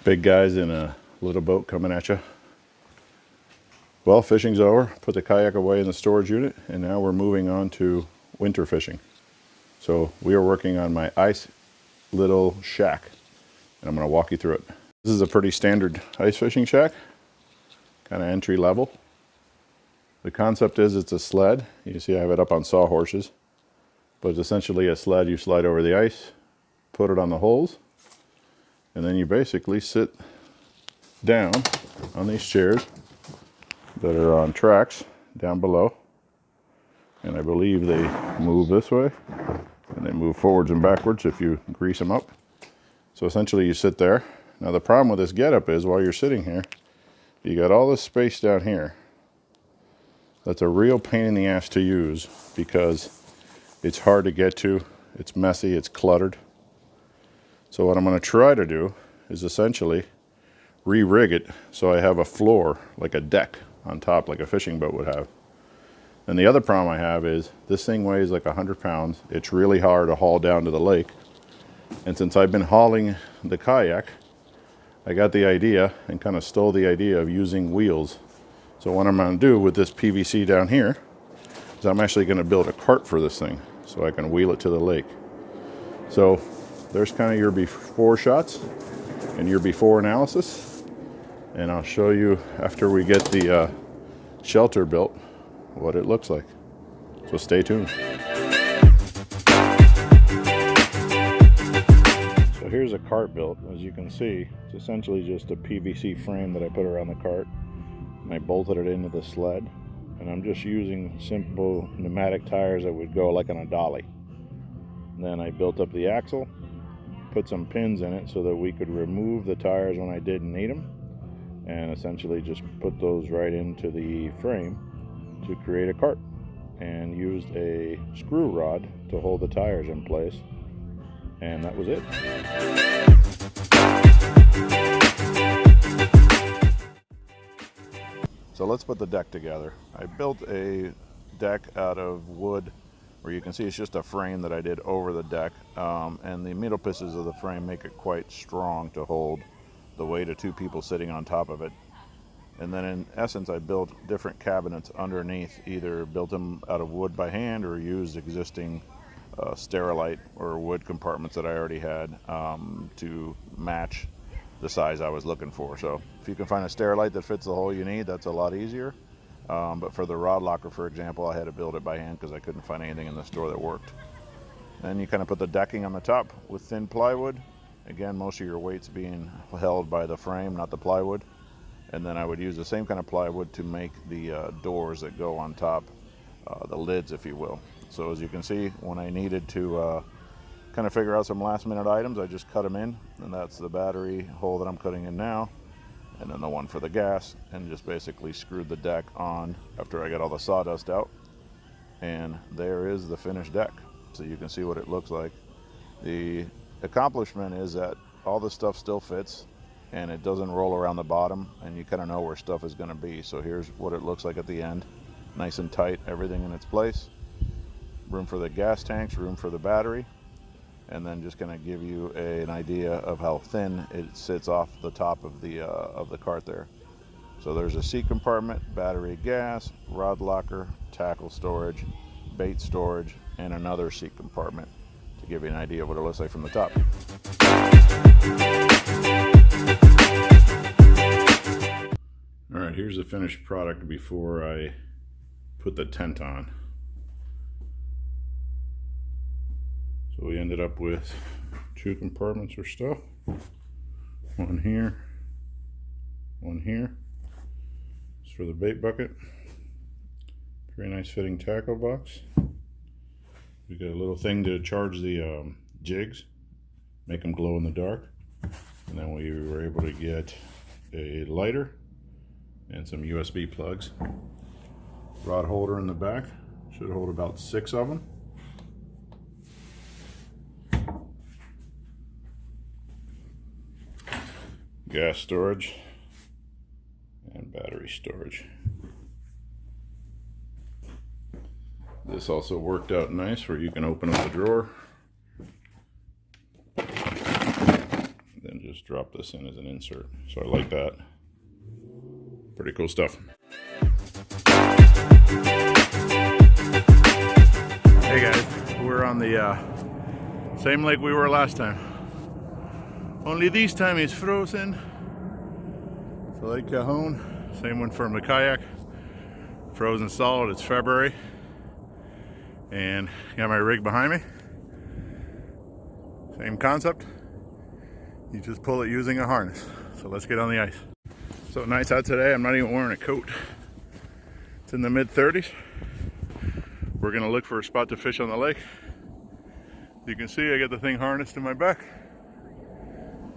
Big guys in a little boat coming at you. Well, fishing's over. Put the kayak away in the storage unit, and now we're moving on to winter fishing. So we are working on my ice little shack, and I'm going to walk you through it. This is a pretty standard ice fishing shack, kind of entry level. The concept is it's a sled. You can see I have it up on sawhorses, but it's essentially a sled. You slide over the ice, put it on the holes, and then you basically sit down on these chairs that are on tracks down below. And I believe they move this way, and they move forwards and backwards if you grease them up. So essentially you sit there. Now the problem with this getup is while you're sitting here, you got all this space down here. That's a real pain in the ass to use because it's hard to get to, it's messy, it's cluttered. So what I'm going to try to do is essentially re-rig it so I have a floor, like a deck on top, like a fishing boat would have. And the other problem I have is this thing weighs like 100 pounds. It's really hard to haul down to the lake. And since I've been hauling the kayak, I got the idea and kind of stole the idea of using wheels. So what I'm going to do with this PVC down here is I'm actually going to build a cart for this thing so I can wheel it to the lake. So there's kind of your before shots and your before analysis. And I'll show you after we get the shelter built what it looks like. So stay tuned. So here's a cart built. As you can see, it's essentially just a PVC frame that I put around the cart. And I bolted it into the sled. And I'm just using simple pneumatic tires that would go like on a dolly. And then I built up the axle, put some pins in it so that we could remove the tires when I didn't need them, and essentially just put those right into the frame to create a cart, and used a screw rod to hold the tires in place, and that was it. So let's put the deck together. I built a deck out of wood, where you can see it's just a frame that I did over the deck, and the middle pieces of the frame make it quite strong to hold the weight of two people sitting on top of it. And then in essence I built different cabinets underneath, either built them out of wood by hand or used existing Sterilite or wood compartments that I already had to match the size I was looking for. So if you can find a Sterilite that fits the hole you need, that's a lot easier. But for the rod locker, for example, I had to build it by hand because I couldn't find anything in the store that worked. Then you kind of put the decking on the top with thin plywood. Again, most of your weight's being held by the frame, not the plywood. And then I would use the same kind of plywood to make the doors that go on top, the lids, if you will. So as you can see, when I needed to kind of figure out some last minute items, I just cut them in. And that's the battery hole that I'm cutting in now, and then the one for the gas, and just basically screwed the deck on after I got all the sawdust out. And there is the finished deck. So you can see what it looks like. The accomplishment is that all the stuff still fits, and it doesn't roll around the bottom, and you kind of know where stuff is going to be. So here's what it looks like at the end. Nice and tight, everything in its place. Room for the gas tanks, room for the battery, and then just going to give you an idea of how thin it sits off the top of the cart there. So there's a seat compartment, battery, gas, rod locker, tackle storage, bait storage, and another seat compartment to give you an idea of what it looks like from the top. All right, here's the finished product before I put the tent on. So we ended up with two compartments for stuff. One here, one here. It's for the bait bucket. Very nice fitting tackle box. We got a little thing to charge the jigs, make them glow in the dark. And then we were able to get a lighter and some USB plugs. Rod holder in the back, should hold about 6 of them. Gas storage and battery storage. This also worked out nice, where you can open up the drawer, then just just drop this in as an insert. So I like that. Pretty cool stuff. Hey guys, we're on the same lake we were last time. Only this time it's frozen. So Lake Cajon, same one from the kayak. Frozen solid, it's February. And got my rig behind me. Same concept. You just pull it using a harness. So let's get on the ice. So nice out today. I'm not even wearing a coat. It's in the mid-30s. We're gonna look for a spot to fish on the lake. You can see I got the thing harnessed to my back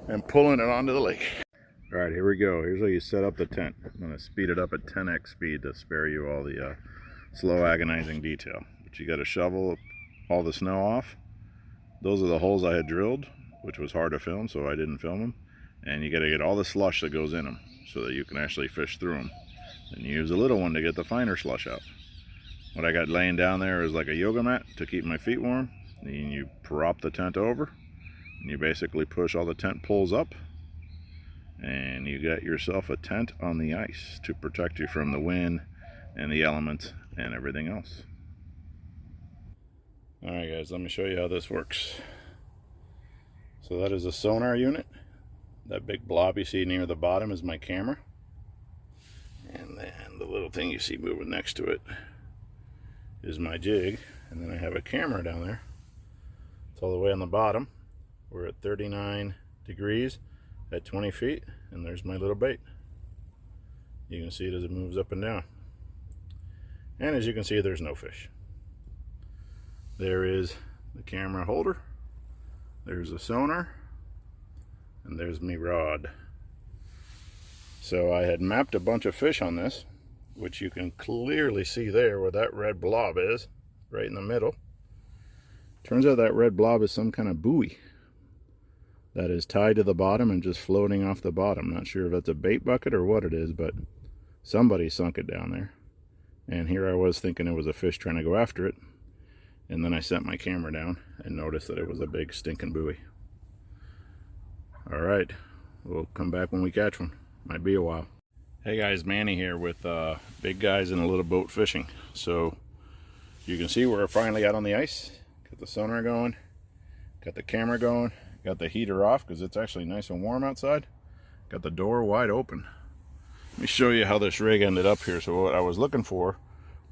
and pulling it onto the lake. All right, here we go. Here's how you set up the tent. I'm gonna speed it up at 10x speed to spare you all the slow, agonizing detail. But you gotta shovel all the snow off. Those are the holes I had drilled, which was hard to film, so I didn't film them. And you gotta get all the slush that goes in them so that you can actually fish through them. And you use a little one to get the finer slush out. What I got laying down there is like a yoga mat to keep my feet warm. And you prop the tent over, and you basically push all the tent poles up, and you got yourself a tent on the ice to protect you from the wind and the elements and everything else. All right guys, let me show you how this works. So that is a sonar unit. That big blob you see near the bottom is my camera. And then the little thing you see moving next to it is my jig. And then I have a camera down there. It's all the way on the bottom. We're at 39 degrees at 20 feet. And there's my little bait. You can see it as it moves up and down. And as you can see, there's no fish. There is the camera holder. There's a sonar. And there's me rod. So I had mapped a bunch of fish on this, which you can clearly see there where that red blob is, right in the middle. Turns out that red blob is some kind of buoy that is tied to the bottom and just floating off the bottom. Not sure if that's a bait bucket or what it is, but somebody sunk it down there. And here I was thinking it was a fish trying to go after it. And then I set my camera down and noticed that it was a big stinking buoy. All right, we'll come back when we catch one. Might be a while. Hey guys, Manny here with big guys in a little boat fishing. So you can see we're finally out on the ice. Got the sonar going, got the camera going, got the heater off because it's actually nice and warm outside. Got the door wide open. Let me show you how this rig ended up here. So what I was looking for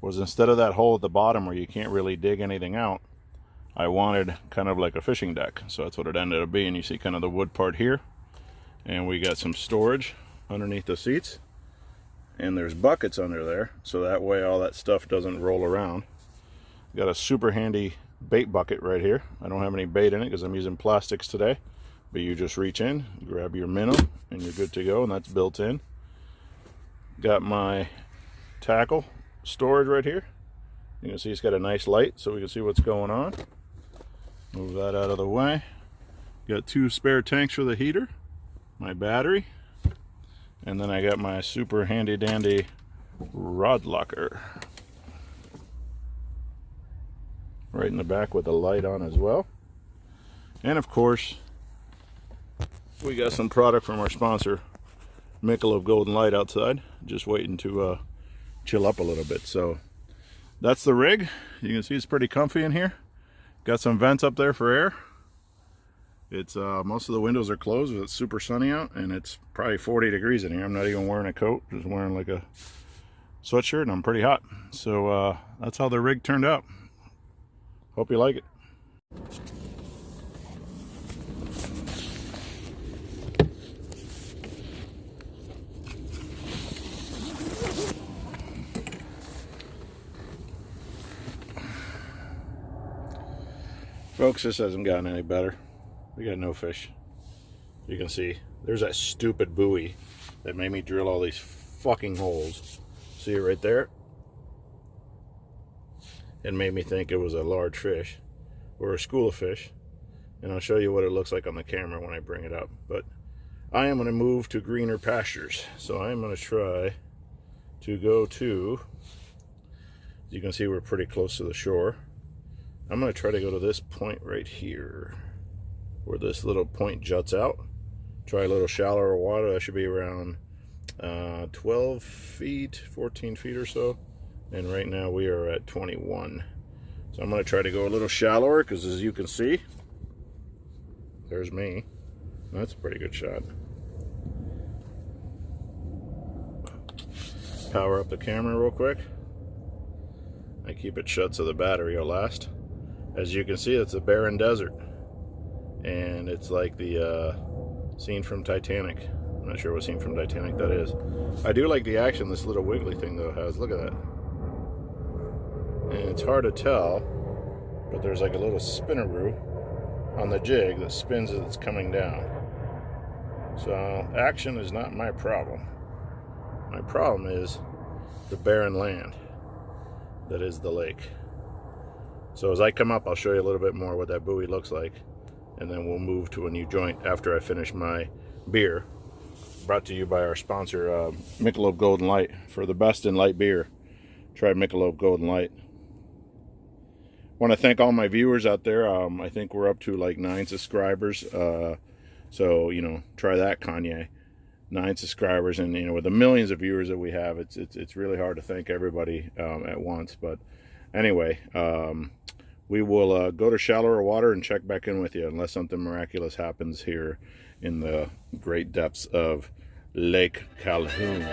was, instead of that hole at the bottom where you can't really dig anything out, I wanted kind of like a fishing deck. So that's what it ended up being. You see kind of the wood part here, and we got some storage underneath the seats, and there's buckets under there, so that way all that stuff doesn't roll around. Got a super handy bait bucket right here. I don't have any bait in it because I'm using plastics today, but you just reach in, grab your minnow, and you're good to go, and that's built in. Got my tackle storage right here. You can see it's got a nice light so we can see what's going on. Move that out of the way. Got 2 spare tanks for the heater, my battery, and then I got my super handy dandy rod locker right in the back with the light on as well. And of course, we got some product from our sponsor, Michelob Golden Light, outside, just waiting to chill up a little bit. So that's the rig. You can see it's pretty comfy in here. Got some vents up there for air. It's most of the windows are closed. It's super sunny out, and it's probably 40 degrees in here. I'm not even wearing a coat, just wearing like a sweatshirt, and I'm pretty hot. So that's how the rig turned out. Hope you like it. Folks, this hasn't gotten any better. We got no fish. You can see there's that stupid buoy that made me drill all these fucking holes. See it right there? It made me think it was a large fish or a school of fish. And I'll show you what it looks like on the camera when I bring it up. But I am going to move to greener pastures. So I am going to try to go to, you can see we're pretty close to the shore. I'm going to try to go to this point right here, where this little point juts out. Try a little shallower water. That should be around 12 feet, 14 feet or so. And right now we are at 21. So I'm going to try to go a little shallower because, as you can see, there's me. That's a pretty good shot. Power up the camera real quick. I keep it shut so the battery will last. As you can see, it's a barren desert. And it's like the scene from Titanic. I'm not sure what scene from Titanic that is. I do like the action this little wiggly thing though has. Look at that. And it's hard to tell, but there's like a little spinneroo on the jig that spins as it's coming down. So action is not my problem. My problem is the barren land that is the lake. So as I come up, I'll show you a little bit more what that buoy looks like, and then we'll move to a new joint after I finish my beer. Brought to you by our sponsor, Michelob Golden Light. For the best in light beer, try Michelob Golden Light. Want to thank all my viewers out there. I think we're up to like 9 subscribers. So, you know, try that, Kanye. 9 subscribers, and you know, with the millions of viewers that we have, it's really hard to thank everybody at once. But anyway, we will go to shallower water and check back in with you unless something miraculous happens here in the great depths of Lake Calhoun.